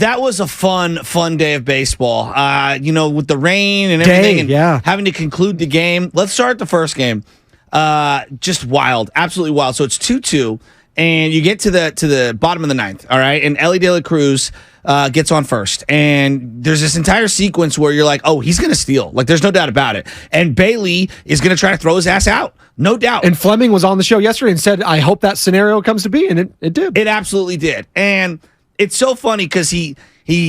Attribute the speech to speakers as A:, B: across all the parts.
A: that was a fun day of baseball. With the rain and everything, and having to conclude the game. Let's start the first game. Just wild, absolutely wild. So it's 2-2, and you get to the bottom of the ninth. All right, and Elly De La Cruz gets on first, and there's this entire sequence where you're like, oh, he's going to steal. Like, there's no doubt about it. And Bailey is going to try to throw his ass out. No doubt.
B: And Fleming was on the show yesterday and said, I hope that scenario comes to be, and it did.
A: It absolutely did. And it's so funny because he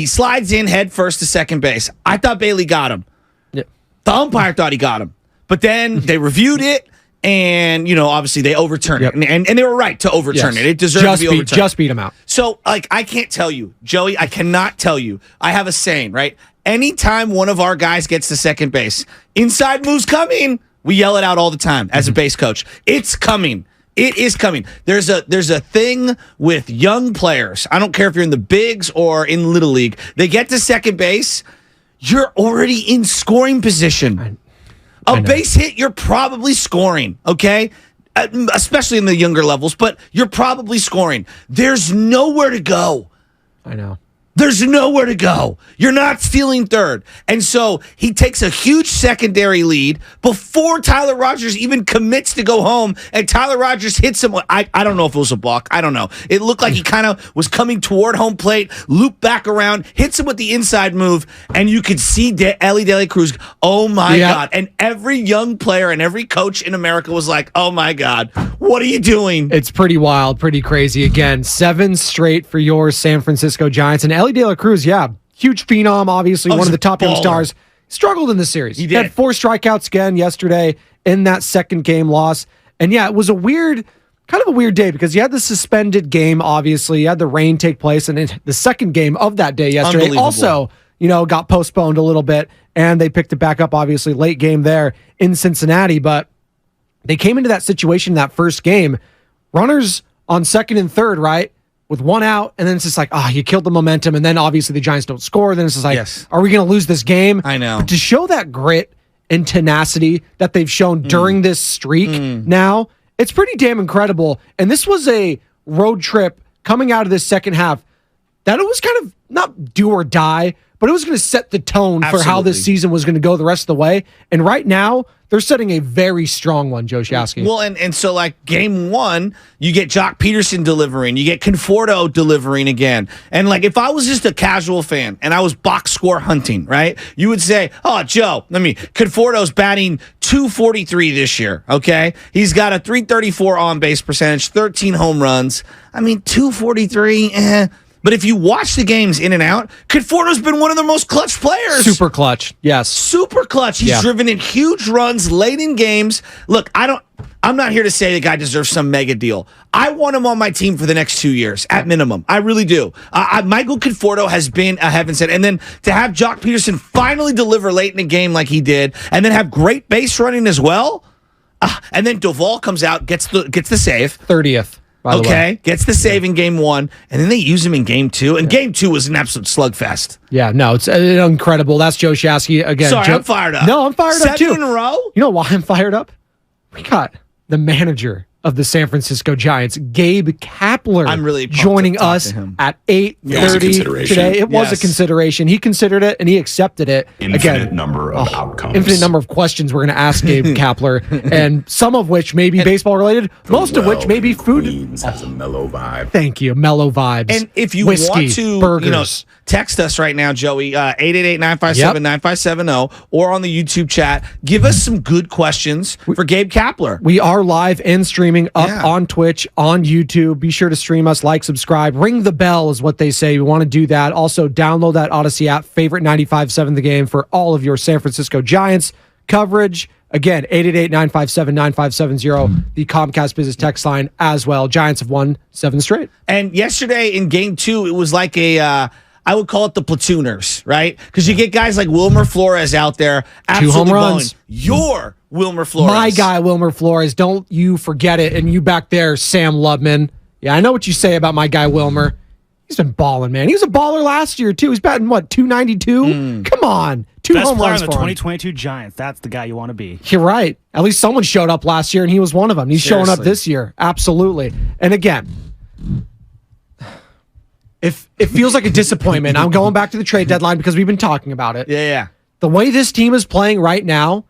A: slides in head first to second base. I thought Bailey got him.
B: Yeah.
A: The umpire thought he got him. But then they reviewed it, and, obviously they overturned it. And they were right to overturn it. It deserved to be overturned.
B: Just beat him out.
A: So, I can't tell you, Joey, I cannot tell you. I have a saying, right? Anytime one of our guys gets to second base, inside move's coming. We yell it out all the time as a base coach. It's coming. It is coming. There's a thing with young players. I don't care if you're in the bigs or in Little League. They get to second base, you're already in scoring position. A base hit, you're probably scoring, okay? Especially in the younger levels, but you're probably scoring. There's nowhere to go.
B: I know.
A: There's nowhere to go. You're not stealing third. And so he takes a huge secondary lead before Tyler Rogers even commits to go home, and Tyler Rogers hits him. I don't know if it was a balk. I don't know. It looked like he kind of was coming toward home plate, looped back around, hits him with the inside move, and you could see Elly De La Cruz, oh my God. And every young player and every coach in America was like, oh my God, what are you doing?
B: It's pretty wild, pretty crazy. Again, 7 straight for your San Francisco Giants. And Elly De La Cruz, huge phenom, obviously, one of the top young stars. Struggled in the series.
A: He did.
B: Had 4 strikeouts again yesterday in that second game loss. And it was kind of a weird day because you had the suspended game, obviously. You had the rain take place. And the second game of that day yesterday also, got postponed a little bit. And they picked it back up, obviously, late game there in Cincinnati. But they came into that situation in that first game. Runners on second and third, right? With 1 out, and then it's just like, you killed the momentum, and then obviously the Giants don't score. Then it's just like, Are we going to lose this game?
A: I know.
B: But to show that grit and tenacity that they've shown during this streak now, it's pretty damn incredible. And this was a road trip coming out of this second half that it was kind of not do or die, but it was going to set the tone for how this season was going to go the rest of the way. And right now, they're setting a very strong one, Joe Shasky.
A: Well, and so like game 1, you get Jock Peterson delivering, you get Conforto delivering again. And like if I was just a casual fan and I was box score hunting, right? You would say, oh, Joe, Conforto's batting .243 this year, okay? He's got a .334 on-base percentage, 13 home runs. .243, But if you watch the games in and out, Conforto's been one of the most clutch players.
B: Super clutch, yes.
A: Super clutch. He's driven in huge runs late in games. Look, I'm not here to say the guy deserves some mega deal. I want him on my team for the next 2 years, at minimum. I really do. Michael Conforto has been a heaven sent. And then to have Jock Peterson finally deliver late in a game like he did, and then have great base running as well. And then Duvall comes out, gets the save.
B: 30th.
A: Gets the save in game 1, and then they use him in game 2. And game 2 was an absolute slugfest.
B: Yeah, no, it's incredible. That's Joe Shasky again.
A: Sorry, I'm fired up.
B: No, I'm fired up too.
A: 7 in a row?
B: You know why I'm fired up? We got the manager of the San Francisco Giants, Gabe Kapler,
A: I'm really
B: joining us at 8:30 today. It was a consideration. He considered it, and he accepted it.
C: Infinite number of outcomes.
B: Infinite number of questions we're going to ask Gabe Kapler, and some of which may be baseball-related, most of which may be food.
C: Queens has a mellow vibe.
B: Thank you, mellow vibes.
A: And if you
B: whiskey,
A: want to
B: burgers.
A: text us right now, Joey, 888-957-9570, or on the YouTube chat, give us some good questions for Gabe Kapler.
B: We are live and streaming up on Twitch, on YouTube. Be sure to stream us, like, subscribe. Ring the bell is what they say. We want to do that. Also, download that Odyssey app, favorite 95.7 The Game, for all of your San Francisco Giants coverage. Again, 888-957-9570, the Comcast Business text line as well. Giants have won 7 straight.
A: And yesterday in game 2, it was like I would call it the platooners, right? Because you get guys like Wilmer Flores out there, absolutely
B: 2 home runs.
A: Your Wilmer Flores.
B: My guy, Wilmer Flores. Don't you forget it. And you back there, Sam Lubman. Yeah, I know what you say about my guy, Wilmer. He's been balling, man. He was a baller last year, too. He's batting, what, 292? Come on. 2
D: Best
B: home
D: player
B: runs
D: on the
B: for him.
D: 2022 Giants. That's the guy you want to be.
B: You're right. At least someone showed up last year, and he was one of them. He's showing up this year. Absolutely. And again, it feels like a disappointment. I'm going back to the trade deadline because we've been talking about it.
A: Yeah.
B: The way this team is playing right now,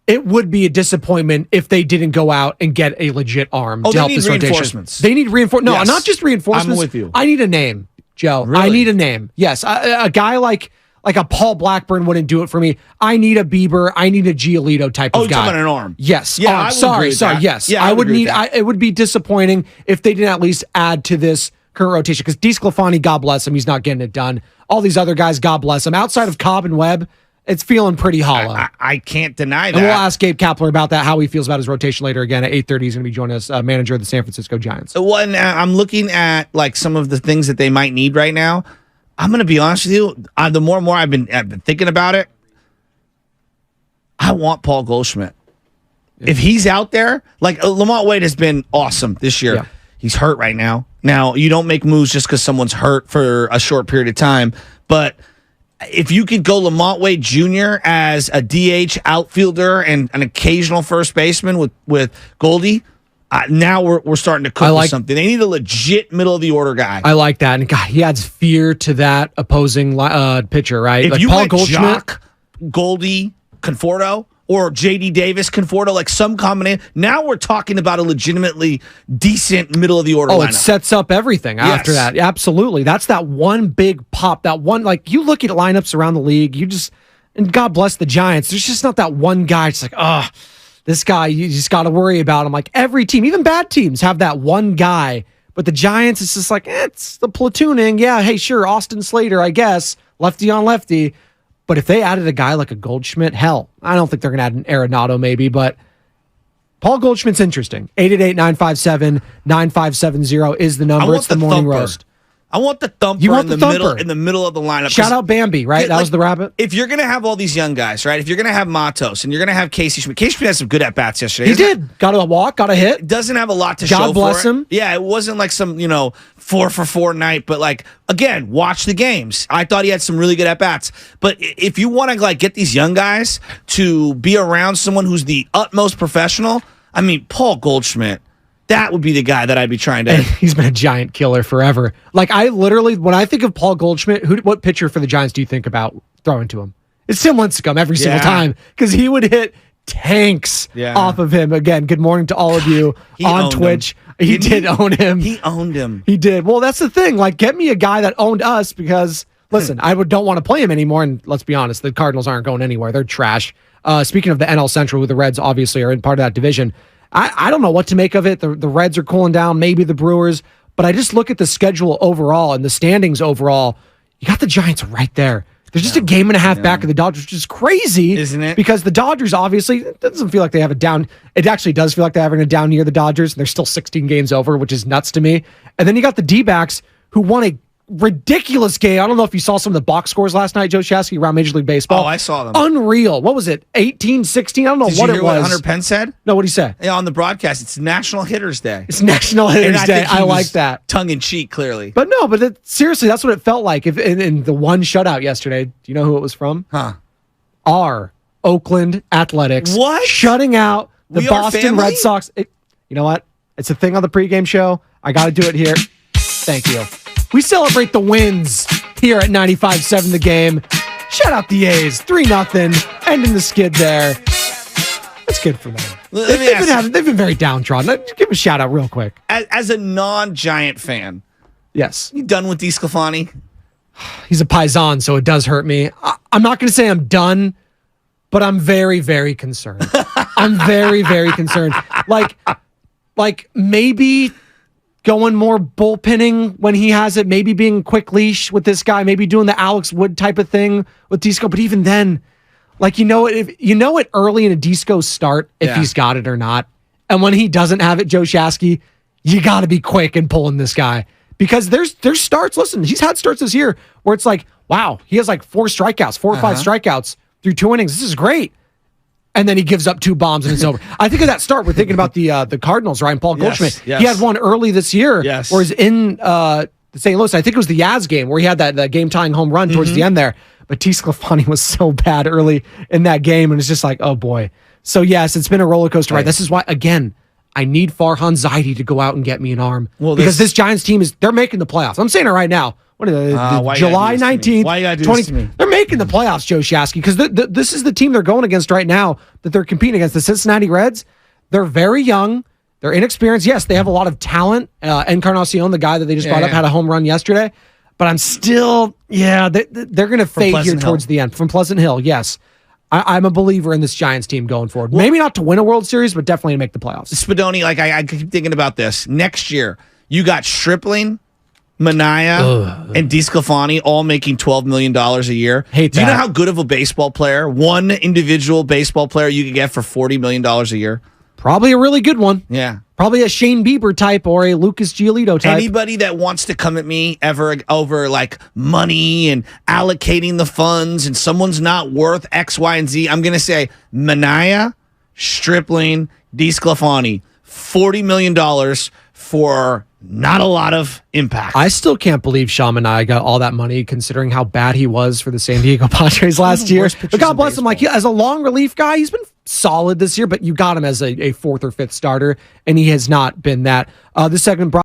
B: it would be a disappointment if they didn't go out and get a legit arm to help this rotation.
A: Reinforcements.
B: They need reinforcements. No,
A: Yes.
B: not just reinforcements.
A: I'm with you.
B: I need a name, Joe.
A: Really?
B: I need a name. Yes, a guy like a Paul Blackburn wouldn't do it for me. I need a Bieber. I need a Giolito type of
A: you're
B: guy.
A: talking about an arm.
B: Yes.
A: Yeah,
B: arm.
A: I would agree
B: Sorry.
A: with that.
B: Yes.
A: Yeah,
B: I would
A: agree with
B: need.
A: that.
B: It would be disappointing if they didn't at least add to this current rotation because DeSclafani, God bless him, he's not getting it done. All these other guys, God bless them. Outside of Cobb and Webb, it's feeling pretty hollow.
A: I can't deny that.
B: And we'll ask Gabe Kapler about that, how he feels about his rotation later. Again, at 8:30, he's going to be joining us, manager of the San Francisco Giants.
A: Well, and I'm looking at like some of the things that they might need right now. I'm going to be honest with you. The more and more I've been thinking about it, I want Paul Goldschmidt. Yeah. If he's out there, like Lamont Wade has been awesome this year.
B: Yeah.
A: He's hurt right now. Now, you don't make moves just because someone's hurt for a short period of time, but if you could go Lamont Wade Jr. as a DH outfielder and an occasional first baseman with Goldie, now we're starting to cook with something. They need a legit middle of the order guy.
B: I like that, and God, he adds fear to that opposing pitcher, right?
A: If
B: like
A: you
B: Paul
A: went
B: Goldschmidt,
A: Jock, Goldie, Conforto, or JD Davis, Conforto, like some combination. Now we're talking about a legitimately decent middle of the order lineup.
B: It sets up everything after that. Absolutely. That's that one big pop. That one, like, you look at lineups around the league, and God bless the Giants, there's just not that one guy. It's like, this guy, you just got to worry about him. Like every team, even bad teams, have that one guy. But the Giants, it's just like, it's the platooning. Yeah, hey, sure, Austin Slater, I guess, lefty on lefty. But if they added a guy like a Goldschmidt, hell, I don't think they're going to add an Arenado maybe, but Paul Goldschmidt's interesting. 888-957-9570 is the number. It's the morning roast.
A: I want the thumper
B: You want the thumper
A: in the middle of the lineup.
B: Shout out Bambi, right? That was the rabbit.
A: If you're going to have all these young guys, right? If you're going to have Matos and you're going to have Casey Schmidt. Casey Schmidt had some good at-bats yesterday.
B: He did. Got a walk, got a hit.
A: Doesn't have a lot to show for it.
B: God bless him.
A: Yeah, it wasn't like some, 4-for-4 night, but like, again, watch the games. I thought he had some really good at-bats. But if you want to like get these young guys to be around someone who's the utmost professional, I mean, Paul Goldschmidt, that would be the guy that I'd be trying to.
B: And he's been a Giant killer forever. Like, I literally, when I think of Paul Goldschmidt, what pitcher for the Giants do you think about throwing to him? It's Tim Lincecum every single time because he would hit tanks off of him. Again, good morning to all of you on Twitch. He did own him.
A: He owned him.
B: He did. Well, that's the thing. Like, get me a guy that owned us because, listen, I don't want to play him anymore. And let's be honest, the Cardinals aren't going anywhere. They're trash. Speaking of the NL Central, who the Reds obviously are in part of that division, I don't know what to make of it. The Reds are cooling down, maybe the Brewers, but I just look at the schedule overall and the standings overall. You got the Giants right there. They're just a game and a half back of the Dodgers, which is crazy.
A: Isn't it?
B: Because the Dodgers, obviously, it doesn't feel like they have a down. It actually does feel like they're having a down year, the Dodgers. They're still 16 games over, which is nuts to me. And then you got the D-backs who won a ridiculous game. I don't know if you saw some of the box scores last night, Joe Shasky, around Major League Baseball.
A: Oh, I saw them.
B: Unreal. What was it? 18, 16? I don't know
A: Did
B: what
A: you
B: it
A: hear
B: was.
A: what Hunter Penn said?
B: No, what did he say?
A: Yeah, on the broadcast, it's National Hitters Day.
B: It's National Hitters Day.
A: think he
B: I like
A: was
B: that.
A: Tongue in cheek, clearly.
B: But no, seriously, that's what it felt like. If in the one shutout yesterday, do you know who it was from? Our Oakland Athletics.
A: What?
B: Shutting out the
A: We Are
B: Boston
A: Family?
B: Red Sox. You know what? It's a thing on the pregame show. I got to do it here. Thank you. We celebrate the wins here at 95.7 The Game. Shout out the A's. 3-0. Ending the skid there. That's good for them. They've been very downtrodden. Let's give a shout out real quick.
A: As a non-Giant fan,
B: Yes.
A: you done with DeSclafani?
B: He's a Paisan, so it does hurt me. I'm not going to say I'm done, but I'm very, very concerned. I'm very, very concerned. Like maybe going more bullpenning when he has it, maybe being quick leash with this guy, maybe doing the Alex Wood type of thing with Disco. But even then, like, if you know it early in a Disco start if he's got it or not. And when he doesn't have it, Joe Shasky, you got to be quick in pulling this guy. Because there's starts, listen, he's had starts this year where it's like, wow, he has like 4 or 5 strikeouts through 2 innings. This is great. And then he gives up 2 bombs and it's over. I think of that start. We're thinking about the Cardinals, right? And Paul Goldschmidt.
A: Yes.
B: He had one early this year where he's in St. Louis. I think it was the Yaz game where he had that game-tying home run towards the end there. But DeSclafani was so bad early in that game, and it's just like, oh boy. So yes, it's been a roller coaster ride. This is why, again, I need Farhan Zaidi to go out and get me an arm.
A: Well,
B: because this Giants team they're making the playoffs. I'm saying it right now. What are
A: why you
B: July
A: gotta do this to me?
B: 19th,
A: Why you gotta do this to me?
B: They're making the playoffs, Joe Shasky, because this is the team they're going against right now that they're competing against, the Cincinnati Reds. They're very young. They're inexperienced. Yes, they have a lot of talent. Encarnacion, the guy that they just brought up, had a home run yesterday. But I'm still, they're going to fade here towards the end. From Pleasant Hill, yes. I'm a believer in this Giants team going forward. Well, maybe not to win a World Series, but definitely to make the playoffs.
A: Spadoni, like I keep thinking about this. Next year, you got Stripling, Mania, and DeSclafani all making $12 million a year.
B: Hate
A: Do you
B: that.
A: know how good of a baseball player, one individual baseball player you could get for $40 million a year?
B: Probably a really good one.
A: Yeah.
B: Probably a Shane Bieber type or a Lucas Giolito type.
A: Anybody that wants to come at me ever over like money and allocating the funds and someone's not worth X, Y, and Z, I'm going to say Mania, Stripling, DeSclafani, $40 million for not a lot of impact.
B: I still can't believe Shamanai got all that money considering how bad he was for the San Diego Padres last year. But God bless him. Like, as a long relief guy, he's been solid this year, but you got him as a fourth or fifth starter, and he has not been that. This segment brought